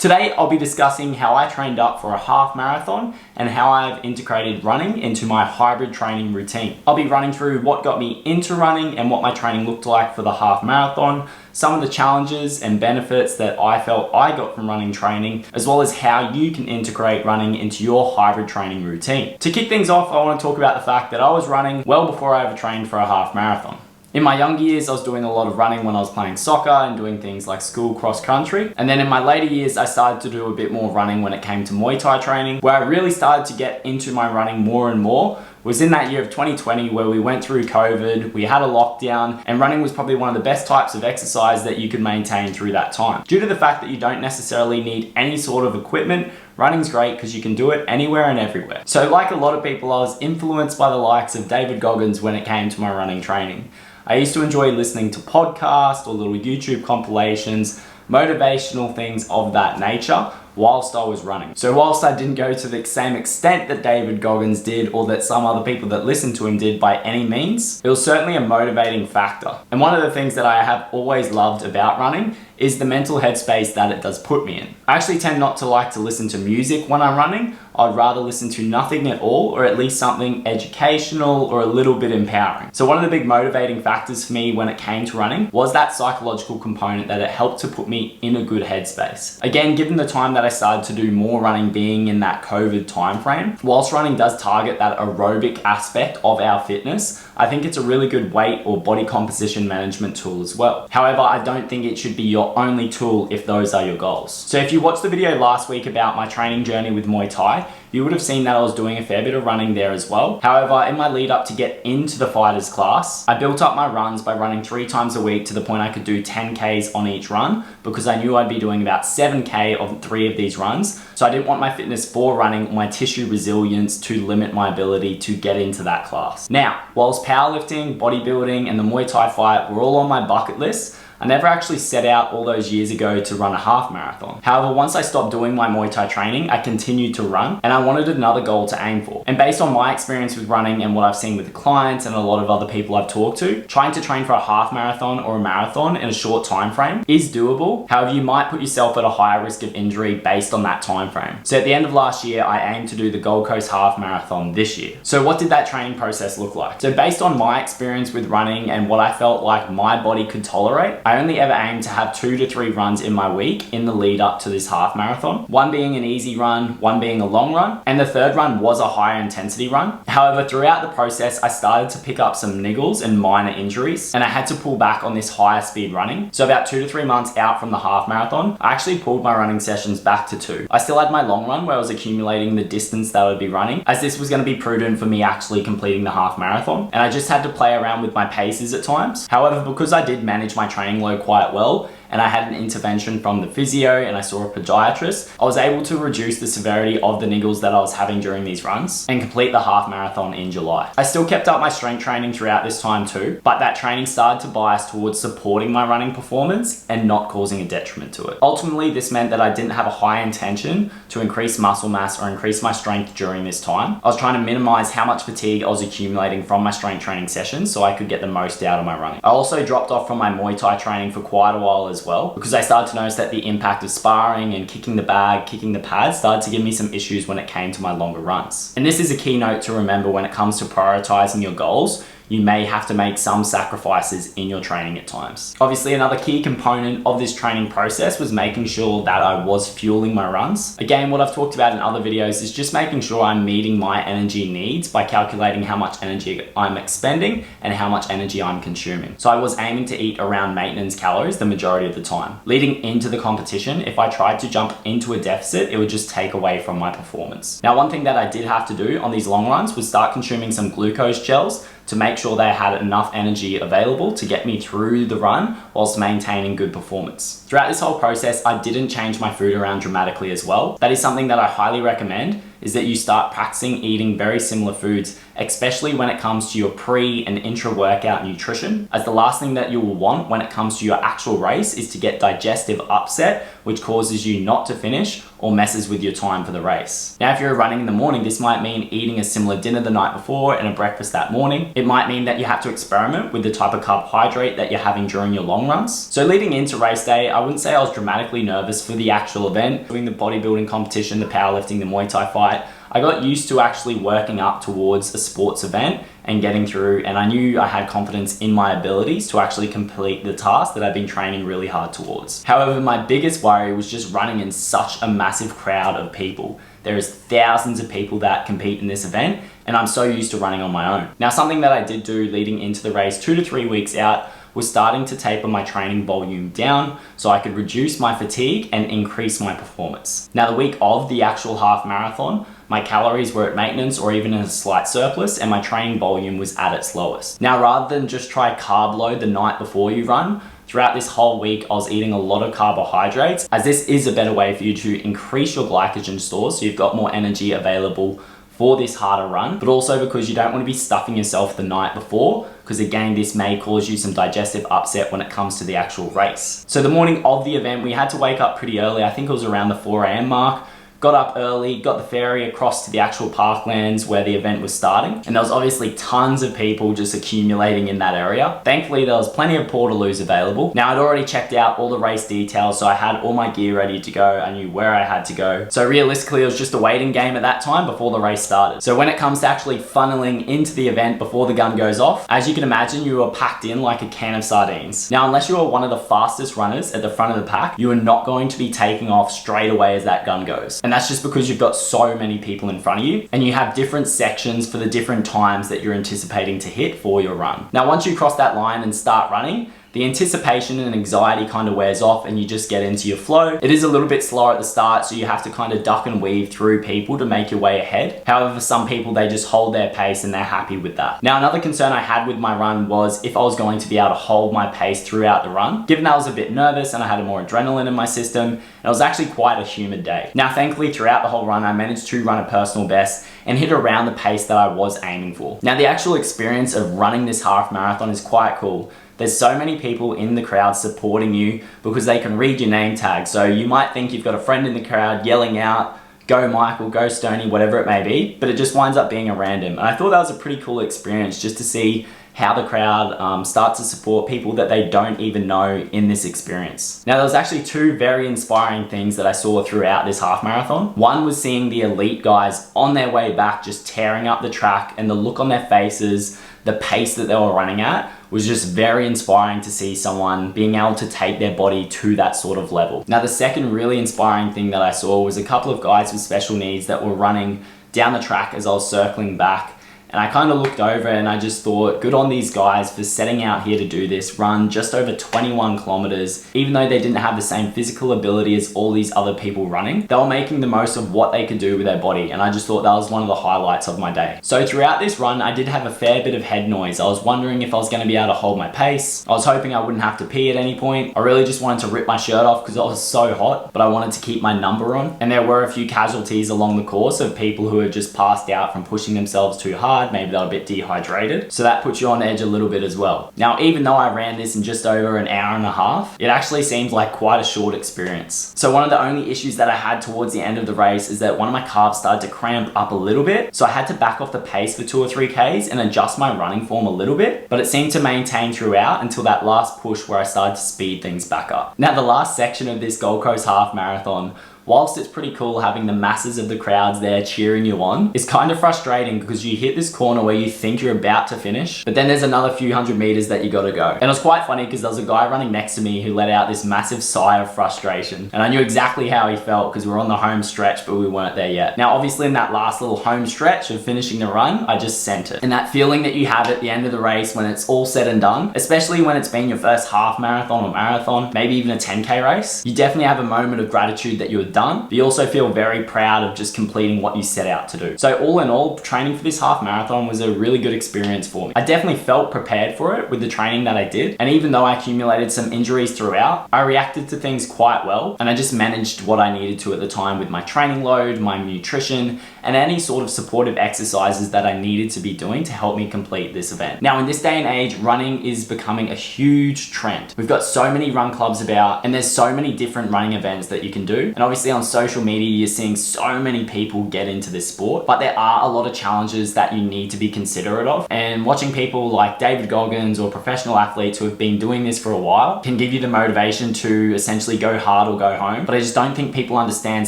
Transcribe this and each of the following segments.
Today, I'll be discussing how I trained up for a half marathon and how I've integrated running into my hybrid training routine. I'll be running through what got me into running and what my training looked like for the half marathon, some of the challenges and benefits that I felt I got from running training, as well as how you can integrate running into your hybrid training routine. To kick things off, I want to talk about the fact that I was running well before I ever trained for a half marathon. In my younger years, I was doing a lot of running when I was playing soccer and doing things like school cross country. And then in my later years, I started to do a bit more running when it came to Muay Thai training. Where I really started to get into my running more and more was in that year of 2020 where we went through COVID, we had a lockdown, and running was probably one of the best types of exercise that you could maintain through that time. Due to the fact that you don't necessarily need any sort of equipment, running's great because you can do it anywhere and everywhere. So like a lot of people, I was influenced by the likes of David Goggins when it came to my running training. I used to enjoy listening to podcasts or little YouTube compilations, motivational things of that nature whilst I was running. So whilst I didn't go to the same extent that David Goggins did or that some other people that listened to him did by any means, it was certainly a motivating factor. And one of the things that I have always loved about running is the mental headspace that it does put me in. I actually tend not to like to listen to music when I'm running. I'd rather listen to nothing at all, or at least something educational or a little bit empowering. So one of the big motivating factors for me when it came to running was that psychological component that it helped to put me in a good headspace. Again, given the time that I started to do more running being in that COVID timeframe, whilst running does target that aerobic aspect of our fitness, I think it's a really good weight or body composition management tool as well. However, I don't think it should be your only tool if those are your goals. So if you watched the video last week about my training journey with Muay Thai, you would have seen that I was doing a fair bit of running there as well. However, in my lead up to get into the fighters class, I built up my runs by running 3 times a week to the point I could do 10Ks on each run because I knew I'd be doing about 7K on 3 of these runs. So I didn't want my fitness for running or my tissue resilience to limit my ability to get into that class. Now, whilst powerlifting, bodybuilding, and the Muay Thai fight were all on my bucket list, I never actually set out all those years ago to run a half marathon. However, once I stopped doing my Muay Thai training, I continued to run and I wanted another goal to aim for. And based on my experience with running and what I've seen with the clients and a lot of other people I've talked to, trying to train for a half marathon or a marathon in a short time frame is doable. However, you might put yourself at a higher risk of injury based on that time frame. So at the end of last year, I aimed to do the Gold Coast Half Marathon this year. So what did that training process look like? So based on my experience with running and what I felt like my body could tolerate, I only ever aimed to have 2 to 3 runs in my week in the lead up to this half marathon. One being an easy run, one being a long run, and the third run was a higher intensity run. However, throughout the process, I started to pick up some niggles and minor injuries, and I had to pull back on this higher speed running. So about 2 to 3 months out from the half marathon, I actually pulled my running sessions back to 2. I still had my long run where I was accumulating the distance that I would be running, as this was going to be prudent for me actually completing the half marathon, and I just had to play around with my paces at times. However, because I did manage my training load quite well, and I had an intervention from the physio and I saw a podiatrist, I was able to reduce the severity of the niggles that I was having during these runs and complete the half marathon in July. I still kept up my strength training throughout this time too, but that training started to bias towards supporting my running performance and not causing a detriment to it. Ultimately, this meant that I didn't have a high intention to increase muscle mass or increase my strength during this time. I was trying to minimize how much fatigue I was accumulating from my strength training sessions so I could get the most out of my running. I also dropped off from my Muay Thai training for quite a while as well, because I started to notice that the impact of sparring and kicking the bag, kicking the pad started to give me some issues when it came to my longer runs. And this is a key note to remember when it comes to prioritizing your goals. You may have to make some sacrifices in your training at times. Obviously, another key component of this training process was making sure that I was fueling my runs. Again, what I've talked about in other videos is just making sure I'm meeting my energy needs by calculating how much energy I'm expending and how much energy I'm consuming. So I was aiming to eat around maintenance calories the majority of the time. Leading into the competition, if I tried to jump into a deficit, it would just take away from my performance. Now, one thing that I did have to do on these long runs was start consuming some glucose gels to make sure they had enough energy available to get me through the run whilst maintaining good performance. Throughout this whole process, I didn't change my food around dramatically as well. That is something that I highly recommend is that you start practicing eating very similar foods, especially when it comes to your pre and intra-workout nutrition, as the last thing that you will want when it comes to your actual race is to get digestive upset, which causes you not to finish or messes with your time for the race. Now, if you're running in the morning, this might mean eating a similar dinner the night before and a breakfast that morning. It might mean that you have to experiment with the type of carbohydrate that you're having during your long runs. So leading into race day, I wouldn't say I was dramatically nervous for the actual event. Doing the bodybuilding competition, the powerlifting, the Muay Thai fight, I got used to actually working up towards a sports event and getting through, and I knew I had confidence in my abilities to actually complete the task that I've been training really hard towards. However, my biggest worry was just running in such a massive crowd of people. There is thousands of people that compete in this event, and I'm so used to running on my own. Now, something that I did do leading into the race 2 to 3 weeks out was starting to taper my training volume down so I could reduce my fatigue and increase my performance. Now, the week of the actual half marathon, my calories were at maintenance or even in a slight surplus, and my training volume was at its lowest. Now, rather than just try carb load the night before you run, throughout this whole week, I was eating a lot of carbohydrates, as this is a better way for you to increase your glycogen stores so you've got more energy available for this harder run, but also because you don't want to be stuffing yourself the night before, because again, this may cause you some digestive upset when it comes to the actual race. So the morning of the event, we had to wake up pretty early. I think it was around the 4 a.m. mark. Got up early, got the ferry across to the actual parklands where the event was starting, and there was obviously tons of people just accumulating in that area. Thankfully, there was plenty of portaloos available. Now, I'd already checked out all the race details, so I had all my gear ready to go. I knew where I had to go. So realistically, it was just a waiting game at that time before the race started. So when it comes to actually funneling into the event before the gun goes off, as you can imagine, you are packed in like a can of sardines. Now, unless you are one of the fastest runners at the front of the pack, you are not going to be taking off straight away as that gun goes. And that's just because you've got so many people in front of you, and you have different sections for the different times that you're anticipating to hit for your run. Now, once you cross that line and start running, the anticipation and anxiety kind of wears off and you just get into your flow. It is a little bit slower at the start, so you have to kind of duck and weave through people to make your way ahead. However, for some people, they just hold their pace and they're happy with that. Now, another concern I had with my run was if I was going to be able to hold my pace throughout the run, given that I was a bit nervous and I had more adrenaline in my system, and it was actually quite a humid day. Now, thankfully, throughout the whole run, I managed to run a personal best and hit around the pace that I was aiming for. Now, the actual experience of running this half marathon is quite cool. There's so many people in the crowd supporting you because they can read your name tag. So you might think you've got a friend in the crowd yelling out, "Go Michael, go Stoney," whatever it may be, but it just winds up being a random. And I thought that was a pretty cool experience just to see how the crowd start to support people that they don't even know in this experience. Now, there was actually 2 very inspiring things that I saw throughout this half marathon. One was seeing the elite guys on their way back just tearing up the track, and the look on their faces, the pace that they were running at was just very inspiring to see someone being able to take their body to that sort of level. Now, the second really inspiring thing that I saw was a couple of guys with special needs that were running down the track as I was circling back. And I kind of looked over and I just thought, good on these guys for setting out here to do this, run just over 21 kilometers. Even though they didn't have the same physical ability as all these other people running, they were making the most of what they could do with their body. And I just thought that was one of the highlights of my day. So throughout this run, I did have a fair bit of head noise. I was wondering if I was going to be able to hold my pace. I was hoping I wouldn't have to pee at any point. I really just wanted to rip my shirt off because it was so hot, but I wanted to keep my number on. And there were a few casualties along the course of people who had just passed out from pushing themselves too hard. Maybe they were a bit dehydrated. So that puts you on edge a little bit as well. Now, even though I ran this in just over an hour and a half, it actually seems like quite a short experience. So one of the only issues that I had towards the end of the race is that one of my calves started to cramp up a little bit. So I had to back off the pace for 2 or 3 Ks and adjust my running form a little bit, but it seemed to maintain throughout until that last push where I started to speed things back up. Now, the last section of this Gold Coast half marathon, whilst it's pretty cool having the masses of the crowds there cheering you on, it's kind of frustrating because you hit this corner where you think you're about to finish, but then there's another few hundred meters that you gotta go. And it was quite funny because there was a guy running next to me who let out this massive sigh of frustration. And I knew exactly how he felt because we were on the home stretch, but we weren't there yet. Now, obviously in that last little home stretch of finishing the run, I just sent it. And that feeling that you have at the end of the race when it's all said and done, especially when it's been your first half marathon or marathon, maybe even a 10K race, you definitely have a moment of gratitude that you're done, but you also feel very proud of just completing what you set out to do. So all in all, training for this half marathon was a really good experience for me. I definitely felt prepared for it with the training that I did. And even though I accumulated some injuries throughout, I reacted to things quite well. And I just managed what I needed to at the time with my training load, my nutrition, and any sort of supportive exercises that I needed to be doing to help me complete this event. Now, in this day and age, running is becoming a huge trend. We've got so many run clubs about, and there's so many different running events that you can do. And obviously on social media, you're seeing so many people get into this sport, but there are a lot of challenges that you need to be considerate of. And watching people like David Goggins or professional athletes who have been doing this for a while can give you the motivation to essentially go hard or go home. But I just don't think people understand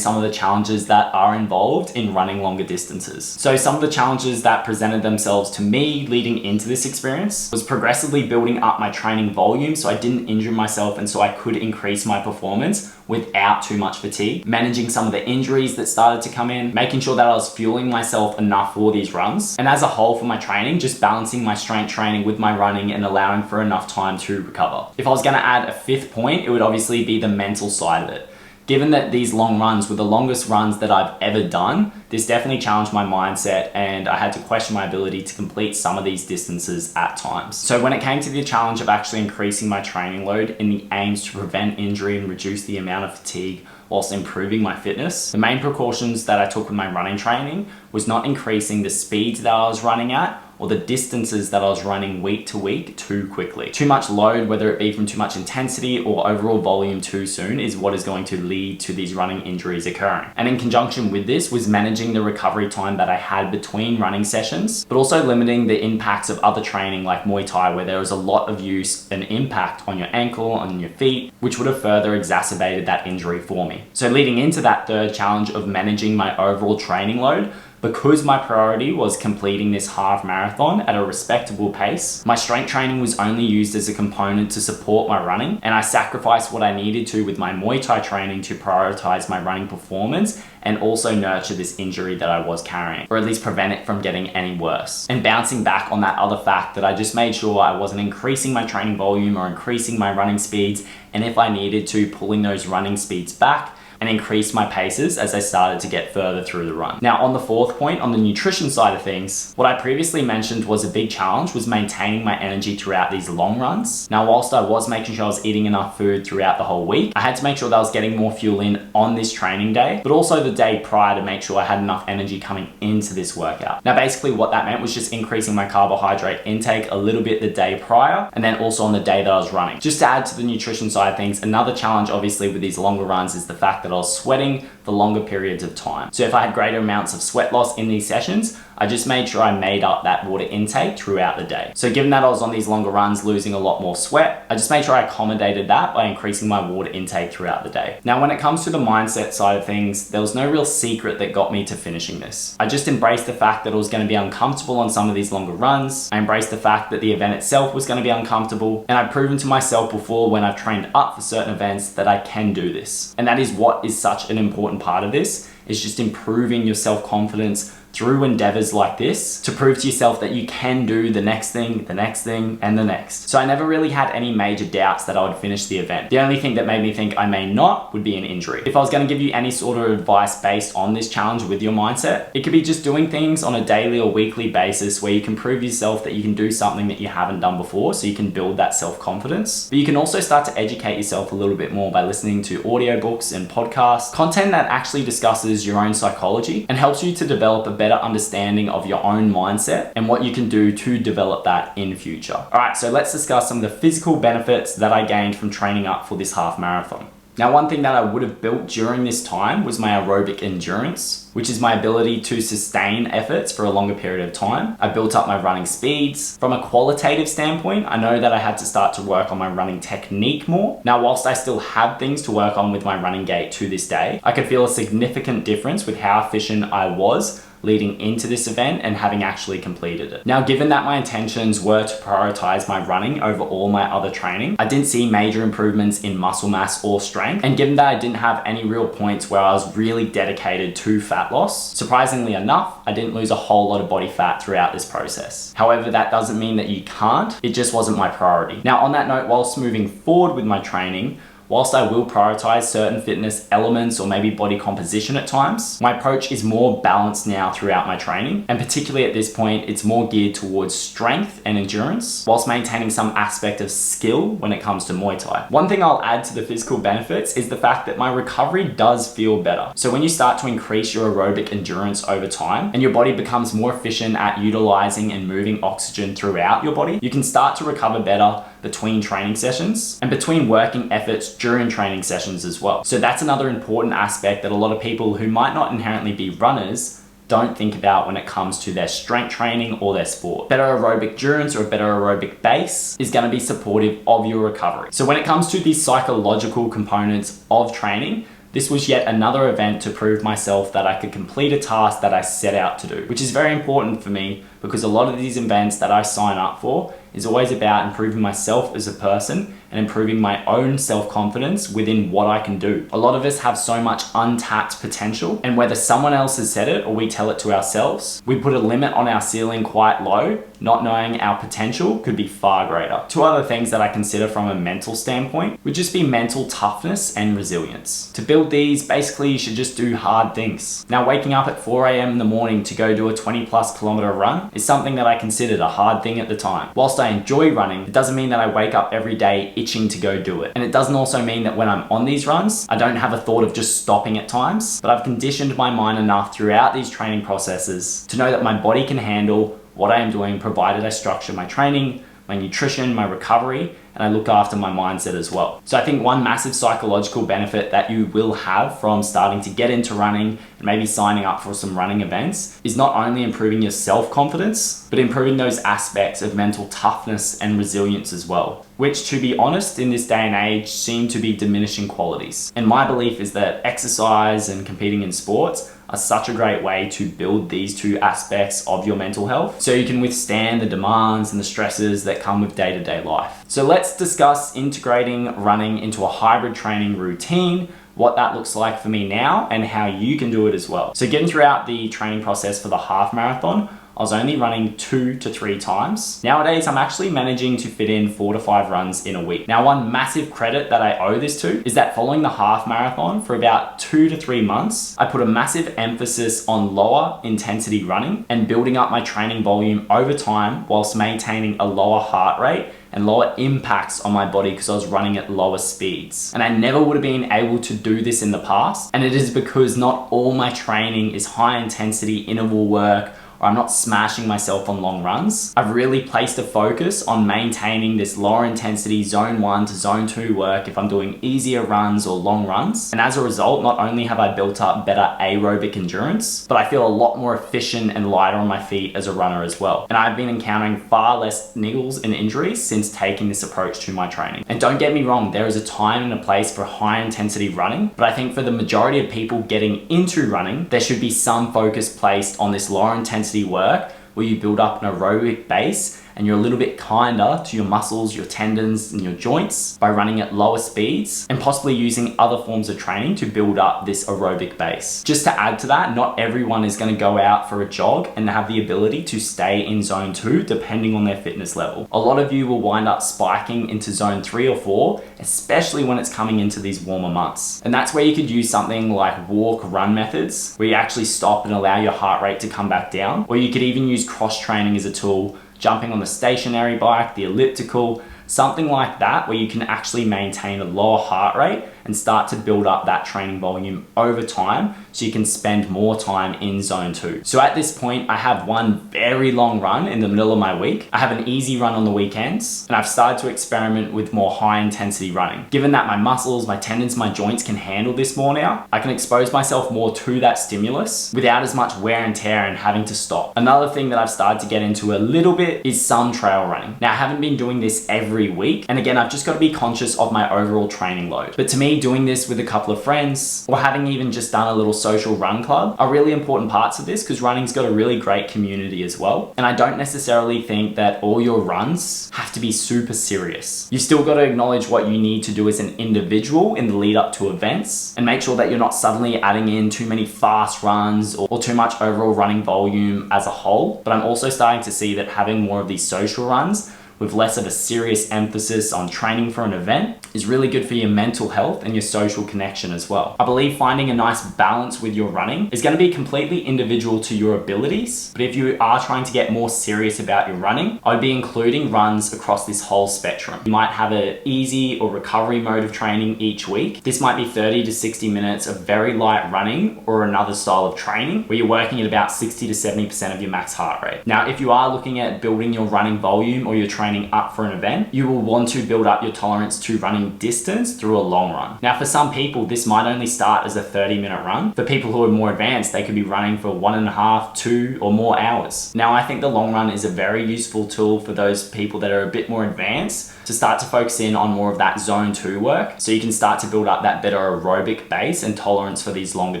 some of the challenges that are involved in running longer distances. So some of the challenges that presented themselves to me leading into this experience was progressively building up my training volume so I didn't injure myself and so I could increase my performance without too much fatigue, managing some of the injuries that started to come in, making sure that I was fueling myself enough for these runs, and as a whole for my training, just balancing my strength training with my running and allowing for enough time to recover. If I was going to add a fifth point, it would obviously be the mental side of it. Given that these long runs were the longest runs that I've ever done, this definitely challenged my mindset and I had to question my ability to complete some of these distances at times. So when it came to the challenge of actually increasing my training load in the aims to prevent injury and reduce the amount of fatigue whilst improving my fitness, the main precautions that I took with my running training was not increasing the speeds that I was running at or the distances that I was running week to week too quickly. Too much load, whether it be from too much intensity or overall volume too soon, is what is going to lead to these running injuries occurring. And in conjunction with this was managing the recovery time that I had between running sessions, but also limiting the impacts of other training like Muay Thai, where there was a lot of use and impact on your ankle, on your feet, which would have further exacerbated that injury for me. So leading into that third challenge of managing my overall training load, because my priority was completing this half marathon at a respectable pace, my strength training was only used as a component to support my running, and I sacrificed what I needed to with my Muay Thai training to prioritize my running performance and also nurture this injury that I was carrying, or at least prevent it from getting any worse. And bouncing back on that other fact that I just made sure I wasn't increasing my training volume or increasing my running speeds, and if I needed to, pulling those running speeds back and increase my paces as I started to get further through the run. Now on the fourth point, on the nutrition side of things, what I previously mentioned was a big challenge was maintaining my energy throughout these long runs. Now whilst I was making sure I was eating enough food throughout the whole week, I had to make sure that I was getting more fuel in on this training day, but also the day prior to make sure I had enough energy coming into this workout. Now basically what that meant was just increasing my carbohydrate intake a little bit the day prior, and then also on the day that I was running. Just to add to the nutrition side of things, another challenge obviously with these longer runs is the fact that I was sweating for longer periods of time. So if I had greater amounts of sweat loss in these sessions, I just made sure I made up that water intake throughout the day. So given that I was on these longer runs losing a lot more sweat, I just made sure I accommodated that by increasing my water intake throughout the day. Now when it comes to the mindset side of things, there was no real secret that got me to finishing this. I just embraced the fact that it was going to be uncomfortable on some of these longer runs. I embraced the fact that the event itself was going to be uncomfortable, and I've proven to myself before when I've trained up for certain events that I can do this. And that is what is such an important part of this, is just improving your self-confidence through endeavors like this to prove to yourself that you can do the next thing, and the next. So I never really had any major doubts that I would finish the event. The only thing that made me think I may not would be an injury. If I was going to give you any sort of advice based on this challenge with your mindset, it could be just doing things on a daily or weekly basis where you can prove yourself that you can do something that you haven't done before, so you can build that self-confidence. But you can also start to educate yourself a little bit more by listening to audiobooks and podcasts, content that actually discusses your own psychology and helps you to develop a better understanding of your own mindset and what you can do to develop that in future. All right, so let's discuss some of the physical benefits that I gained from training up for this half marathon. Now, one thing that I would have built during this time was my aerobic endurance, which is my ability to sustain efforts for a longer period of time. I built up my running speeds. From a qualitative standpoint, I know that I had to start to work on my running technique more. Now, whilst I still have things to work on with my running gait to this day, I could feel a significant difference with how efficient I was leading into this event and having actually completed it. Now, given that my intentions were to prioritize my running over all my other training, I didn't see major improvements in muscle mass or strength. And given that I didn't have any real points where I was really dedicated to fat loss, surprisingly enough, I didn't lose a whole lot of body fat throughout this process. However, that doesn't mean that you can't. It just wasn't my priority. Now, on that note, whilst moving forward with my training, whilst I will prioritize certain fitness elements or maybe body composition at times, my approach is more balanced now throughout my training. And particularly at this point, it's more geared towards strength and endurance, whilst maintaining some aspect of skill when it comes to Muay Thai. One thing I'll add to the physical benefits is the fact that my recovery does feel better. So when you start to increase your aerobic endurance over time and your body becomes more efficient at utilizing and moving oxygen throughout your body, you can start to recover better between training sessions and between working efforts during training sessions as well. So that's another important aspect that a lot of people who might not inherently be runners don't think about when it comes to their strength training or their sport. Better aerobic endurance or a better aerobic base is going to be supportive of your recovery. So when it comes to the psychological components of training, this was yet another event to prove myself that I could complete a task that I set out to do, which is very important for me because a lot of these events that I sign up for is always about improving myself as a person and improving my own self-confidence within what I can do. A lot of us have so much untapped potential, and whether someone else has said it or we tell it to ourselves, we put a limit on our ceiling quite low, not knowing our potential could be far greater. Two other things that I consider from a mental standpoint would just be mental toughness and resilience. To build these, basically you should just do hard things. Now, waking up at 4 a.m. in the morning to go do a 20+ kilometer run is something that I considered a hard thing at the time. Whilst I enjoy running, it doesn't mean that I wake up every day itching to go do it. And it doesn't also mean that when I'm on these runs, I don't have a thought of just stopping at times, but I've conditioned my mind enough throughout these training processes to know that my body can handle what I am doing, provided I structure my training, my nutrition, my recovery, and I look after my mindset as well. So I think one massive psychological benefit that you will have from starting to get into running and maybe signing up for some running events is not only improving your self-confidence, but improving those aspects of mental toughness and resilience as well, which, to be honest, in this day and age seem to be diminishing qualities. And my belief is that exercise and competing in sports are such a great way to build these two aspects of your mental health so you can withstand the demands and the stresses that come with day-to-day life. So let's discuss integrating running into a hybrid training routine, what that looks like for me now, and how you can do it as well. So getting throughout the training process for the half marathon, I was only running 2 to 3 times. Nowadays, I'm actually managing to fit in 4 to 5 runs in a week. Now, one massive credit that I owe this to is that following the half marathon for about 2 to 3 months, I put a massive emphasis on lower intensity running and building up my training volume over time whilst maintaining a lower heart rate and lower impacts on my body because I was running at lower speeds. And I never would have been able to do this in the past. And it is because not all my training is high intensity interval work, or I'm not smashing myself on long runs. I've really placed a focus on maintaining this lower intensity zone 1 to zone 2 work if I'm doing easier runs or long runs. And as a result, not only have I built up better aerobic endurance, but I feel a lot more efficient and lighter on my feet as a runner as well. And I've been encountering far less niggles and injuries since taking this approach to my training. And don't get me wrong, there is a time and a place for high intensity running, but I think for the majority of people getting into running, there should be some focus placed on this lower intensity work where you build up an aerobic base and you're a little bit kinder to your muscles, your tendons, and your joints by running at lower speeds and possibly using other forms of training to build up this aerobic base. Just to add to that, not everyone is going to go out for a jog and have the ability to stay in zone 2 depending on their fitness level. A lot of you will wind up spiking into zone 3 or 4, especially when it's coming into these warmer months. And that's where you could use something like walk-run methods, where you actually stop and allow your heart rate to come back down. Or you could even use cross-training as a tool, jumping on the stationary bike, the elliptical, something like that, where you can actually maintain a lower heart rate and start to build up that training volume over time so you can spend more time in zone 2. So at this point, I have one very long run in the middle of my week. I have an easy run on the weekends, and I've started to experiment with more high intensity running. Given that my muscles, my tendons, my joints can handle this more now, I can expose myself more to that stimulus without as much wear and tear and having to stop. Another thing that I've started to get into a little bit is some trail running. Now, I haven't been doing this every week, and again, I've just got to be conscious of my overall training load. But to me, doing this with a couple of friends or having even just done a little social run club are really important parts of this, because running's got a really great community as well. And I don't necessarily think that all your runs have to be super serious. You still got to acknowledge what you need to do as an individual in the lead up to events and make sure that you're not suddenly adding in too many fast runs or too much overall running volume as a whole. But I'm also starting to see that having more of these social runs with less of a serious emphasis on training for an event is really good for your mental health and your social connection as well. I believe finding a nice balance with your running is going to be completely individual to your abilities, but if you are trying to get more serious about your running, I'd be including runs across this whole spectrum. You might have an easy or recovery mode of training each week. This might be 30 to 60 minutes of very light running or another style of training where you're working at about 60 to 70% of your max heart rate. Now, if you are looking at building your running volume or your training up for an event, you will want to build up your tolerance to running distance through a long run. Now, for some people, this might only start as a 30-minute run. For people who are more advanced, they could be running for 1.5, 2 or more hours. Now, I think the long run is a very useful tool for those people that are a bit more advanced to start to focus in on more of that zone 2 work, so you can start to build up that better aerobic base and tolerance for these longer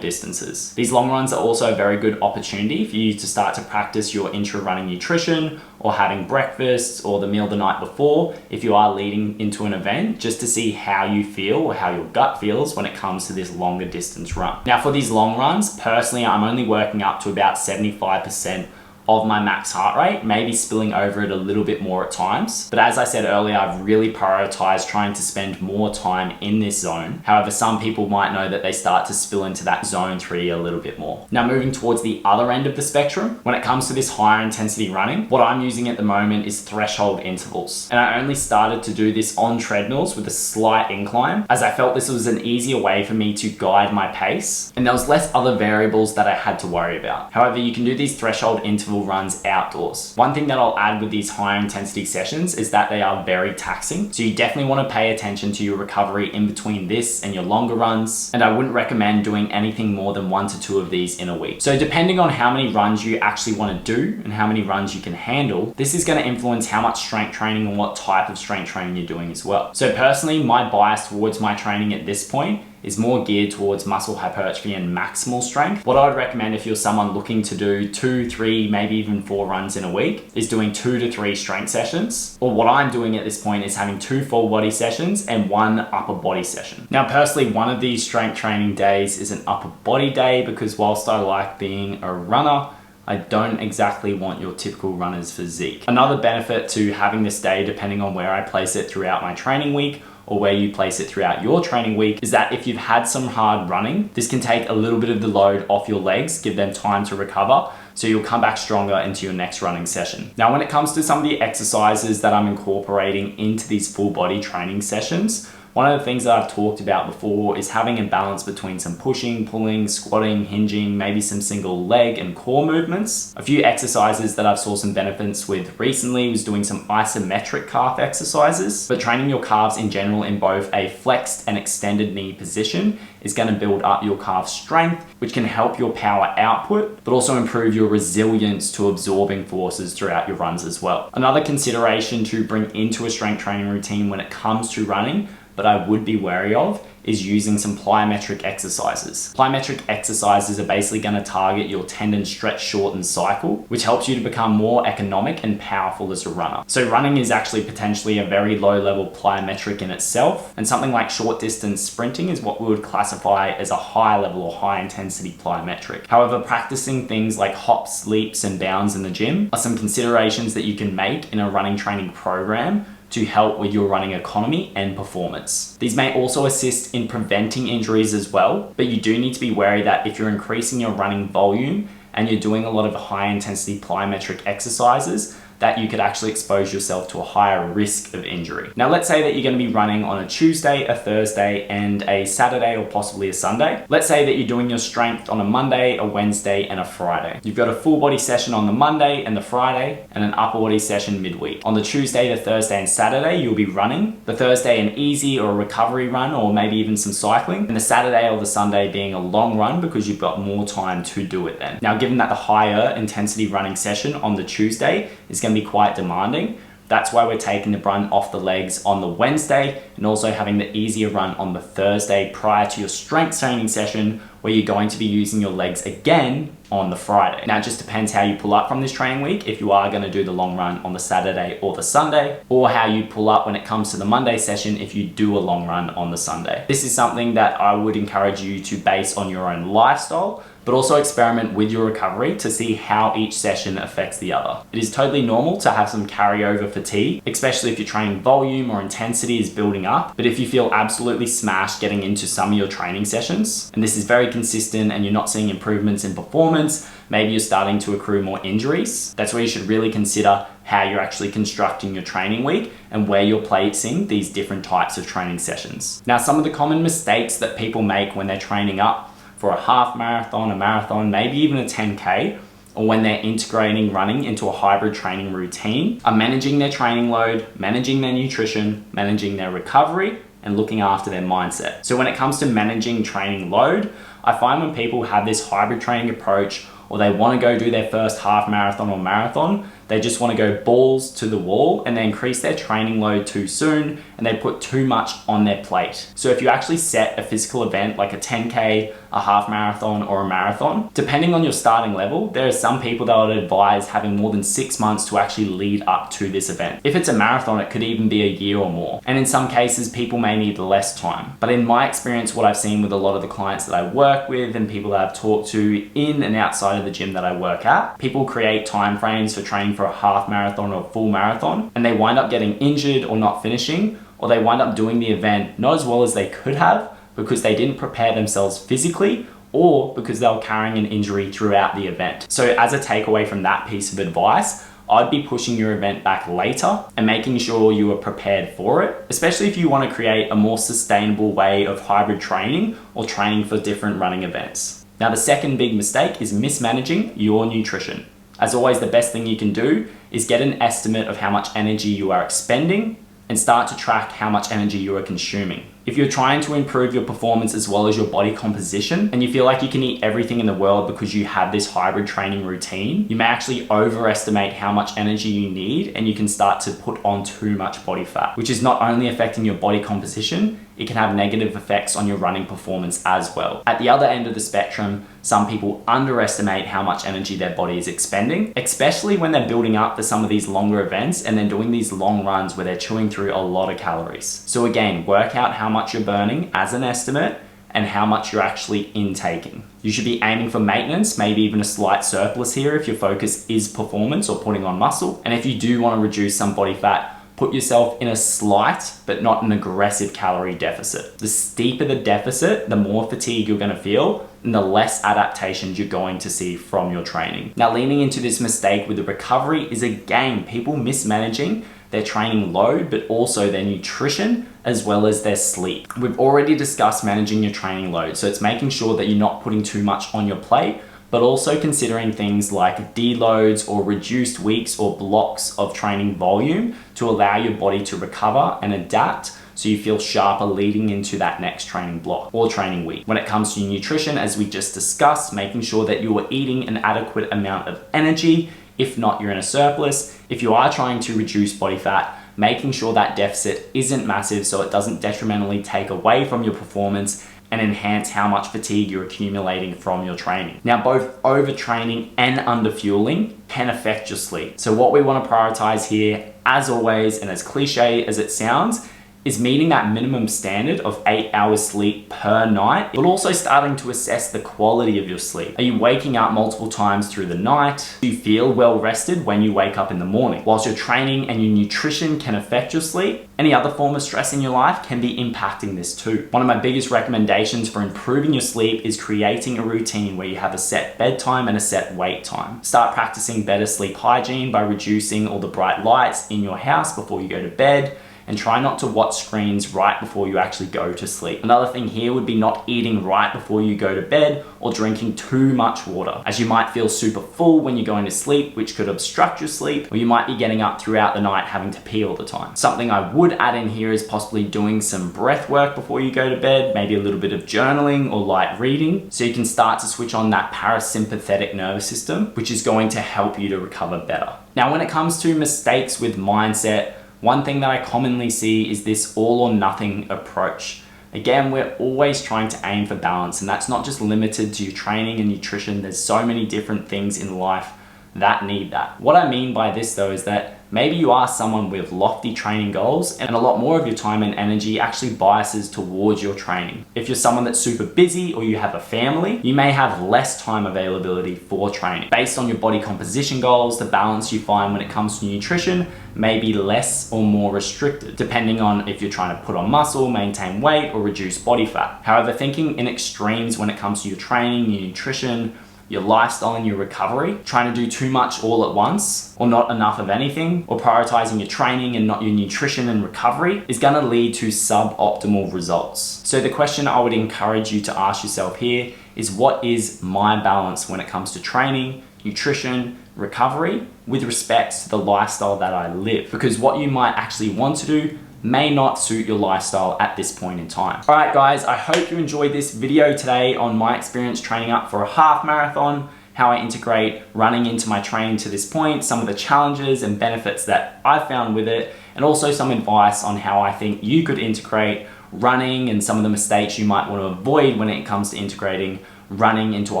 distances. These long runs are also a very good opportunity for you to start to practice your intra-running nutrition or having breakfast or the meal the night before if you are leading into an event, just to see how you feel or how your gut feels when it comes to this longer distance run. Now, for these long runs, personally, I'm only working up to about 75% of my max heart rate, maybe spilling over it a little bit more at times. But as I said earlier, I've really prioritized trying to spend more time in this zone. However, some people might know that they start to spill into that zone 3 a little bit more. Now, moving towards the other end of the spectrum, when it comes to this higher intensity running, what I'm using at the moment is threshold intervals. And I only started to do this on treadmills with a slight incline, as I felt this was an easier way for me to guide my pace, and there was less other variables that I had to worry about. However, you can do these threshold interval runs outdoors. One thing that I'll add with these higher intensity sessions is that they are very taxing. So you definitely want to pay attention to your recovery in between this and your longer runs. And I wouldn't recommend doing anything more than 1 to 2 of these in a week. So depending on how many runs you actually want to do and how many runs you can handle, this is going to influence how much strength training and what type of strength training you're doing as well. So personally, my bias towards my training at this point is more geared towards muscle hypertrophy and maximal strength. What I would recommend if you're someone looking to do 2, 3, maybe even 4 runs in a week is doing 2 to 3 strength sessions. Or what I'm doing at this point is having 2 full body sessions and 1 upper body session. Now, personally, one of these strength training days is an upper body day because whilst I like being a runner, I don't exactly want your typical runner's physique. Another benefit to having this day, depending on where I place it throughout my training week, or where you place it throughout your training week, is that if you've had some hard running, this can take a little bit of the load off your legs, give them time to recover, so you'll come back stronger into your next running session. Now, when it comes to some of the exercises that I'm incorporating into these full body training sessions, one of the things that I've talked about before is having a balance between some pushing, pulling, squatting, hinging, maybe some single leg and core movements. A few exercises that I've saw some benefits with recently was doing some isometric calf exercises, but training your calves in general in both a flexed and extended knee position is going to build up your calf strength, which can help your power output, but also improve your resilience to absorbing forces throughout your runs as well. Another consideration to bring into a strength training routine when it comes to running, but I would be wary of, is using some plyometric exercises. Plyometric exercises are basically going to target your tendon stretch shorten cycle, which helps you to become more economic and powerful as a runner. So running is actually potentially a very low level plyometric in itself, and something like short distance sprinting is what we would classify as a high level or high intensity plyometric. However, practicing things like hops, leaps, and bounds in the gym are some considerations that you can make in a running training program to help with your running economy and performance. These may also assist in preventing injuries as well, but you do need to be wary that if you're increasing your running volume and you're doing a lot of high intensity plyometric exercises, that you could actually expose yourself to a higher risk of injury. Now, let's say that you're going to be running on a Tuesday, a Thursday, and a Saturday, or possibly a Sunday. Let's say that you're doing your strength on a Monday, a Wednesday, and a Friday. You've got a full body session on the Monday and the Friday, and an upper body session midweek. On the Tuesday, the Thursday, and Saturday, you'll be running. The Thursday, an easy or a recovery run, or maybe even some cycling. And the Saturday or the Sunday being a long run because you've got more time to do it then. Now, given that the higher intensity running session on the Tuesday is going to be quite demanding, that's why we're taking the brunt off the legs on the Wednesday and also having the easier run on the Thursday prior to your strength training session, where you're going to be using your legs again on the Friday. Now, it just depends how you pull up from this training week, if you are going to do the long run on the Saturday or the Sunday, or how you pull up when it comes to the Monday session if you do a long run on the Sunday. This is something that I would encourage you to base on your own lifestyle, but also experiment with your recovery to see how each session affects the other. It is totally normal to have some carryover fatigue, especially if your training volume or intensity is building up. But if you feel absolutely smashed getting into some of your training sessions, and this is very consistent and you're not seeing improvements in performance, maybe you're starting to accrue more injuries, that's where you should really consider how you're actually constructing your training week and where you're placing these different types of training sessions. Now, some of the common mistakes that people make when they're training up for a half marathon, a marathon, maybe even a 10K, or when they're integrating running into a hybrid training routine, are managing their training load, managing their nutrition, managing their recovery, and looking after their mindset. So when it comes to managing training load, I find when people have this hybrid training approach, or they want to go do their first half marathon or marathon, they just want to go balls to the wall and they increase their training load too soon and they put too much on their plate. So if you actually set a physical event like a 10K, a half marathon or a marathon, depending on your starting level, there are some people that would advise having more than 6 months to actually lead up to this event. If it's a marathon, it could even be a year or more. And in some cases, people may need less time. But in my experience, what I've seen with a lot of the clients that I work with and people that I've talked to in and outside of the gym that I work at, people create timeframes for training for a half marathon or a full marathon, and they wind up getting injured or not finishing, or they wind up doing the event not as well as they could have because they didn't prepare themselves physically or because they were carrying an injury throughout the event. So as a takeaway from that piece of advice, I'd be pushing your event back later and making sure you are prepared for it, especially if you want to create a more sustainable way of hybrid training or training for different running events. Now, the second big mistake is mismanaging your nutrition. As always, the best thing you can do is get an estimate of how much energy you are expending and start to track how much energy you are consuming. If you're trying to improve your performance as well as your body composition and you feel like you can eat everything in the world because you have this hybrid training routine, you may actually overestimate how much energy you need and you can start to put on too much body fat, which is not only affecting your body composition, it can have negative effects on your running performance as well. At the other end of the spectrum, some people underestimate how much energy their body is expending, especially when they're building up for some of these longer events and then doing these long runs where they're chewing through a lot of calories. So again, work out how much you're burning as an estimate and how much you're actually intaking. You should be aiming for maintenance, maybe even a slight surplus here if your focus is performance or putting on muscle. And if you do want to reduce some body fat, put yourself in a slight, but not an aggressive calorie deficit. The steeper the deficit, the more fatigue you're gonna feel and the less adaptations you're going to see from your training. Now, leaning into this mistake with the recovery is again, people mismanaging their training load, but also their nutrition as well as their sleep. We've already discussed managing your training load. So it's making sure that you're not putting too much on your plate, but also considering things like deloads or reduced weeks or blocks of training volume to allow your body to recover and adapt so you feel sharper leading into that next training block or training week. When it comes to your nutrition, as we just discussed, making sure that you are eating an adequate amount of energy. If not, you're in a surplus. If you are trying to reduce body fat, making sure that deficit isn't massive so it doesn't detrimentally take away from your performance and enhance how much fatigue you're accumulating from your training. Now, both overtraining and underfueling can affect your sleep. So what we want to prioritize here, as always, and as cliche as it sounds, is meeting that minimum standard of 8 hours sleep per night, but also starting to assess the quality of your sleep. Are you waking up multiple times through the night? Do you feel well rested when you wake up in the morning? Whilst your training and your nutrition can affect your sleep, any other form of stress in your life can be impacting this too. One of my biggest recommendations for improving your sleep is creating a routine where you have a set bedtime and a set wake time. Start practicing better sleep hygiene by reducing all the bright lights in your house before you go to bed, and try not to watch screens right before you actually go to sleep. Another thing here would be not eating right before you go to bed or drinking too much water, as you might feel super full when you're going to sleep, which could obstruct your sleep, or you might be getting up throughout the night having to pee all the time. Something I would add in here is possibly doing some breath work before you go to bed, maybe a little bit of journaling or light reading, so you can start to switch on that parasympathetic nervous system, which is going to help you to recover better. Now, when it comes to mistakes with mindset, one thing that I commonly see is this all or nothing approach. Again, we're always trying to aim for balance, and that's not just limited to your training and nutrition. There's so many different things in life that need that. What I mean by this though is that maybe you are someone with lofty training goals and a lot more of your time and energy actually biases towards your training. If you're someone that's super busy or you have a family, you may have less time availability for training. Based on your body composition goals, the balance you find when it comes to nutrition may be less or more restricted, depending on if you're trying to put on muscle, maintain weight, or reduce body fat. However, thinking in extremes when it comes to your training, your nutrition, your lifestyle, and your recovery, trying to do too much all at once, or not enough of anything, or prioritizing your training and not your nutrition and recovery is going to lead to suboptimal results. So the question I would encourage you to ask yourself here is, what is my balance when it comes to training, nutrition, recovery, with respect to the lifestyle that I live? Because what you might actually want to do may not suit your lifestyle at this point in time. All right, guys, I hope you enjoyed this video today on my experience training up for a half marathon, how I integrate running into my training to this point, some of the challenges and benefits that I've found with it, and also some advice on how I think you could integrate running and some of the mistakes you might want to avoid when it comes to integrating running into a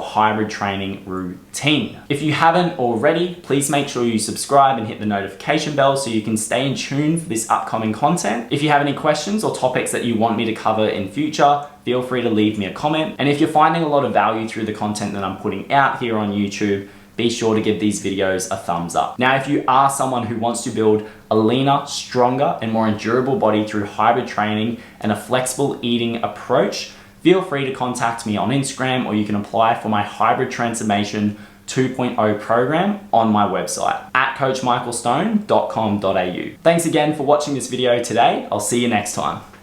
hybrid training routine. If you haven't already, please make sure you subscribe and hit the notification bell so you can stay in tune for this upcoming content. If you have any questions or topics that you want me to cover in future, feel free to leave me a comment. And if you're finding a lot of value through the content that I'm putting out here on YouTube, be sure to give these videos a thumbs up. Now, if you are someone who wants to build a leaner, stronger, and more endurable body through hybrid training and a flexible eating approach, feel free to contact me on Instagram, or you can apply for my Hybrid Transformation 2.0 program on my website at coachmichaelstone.com.au. Thanks again for watching this video today. I'll see you next time.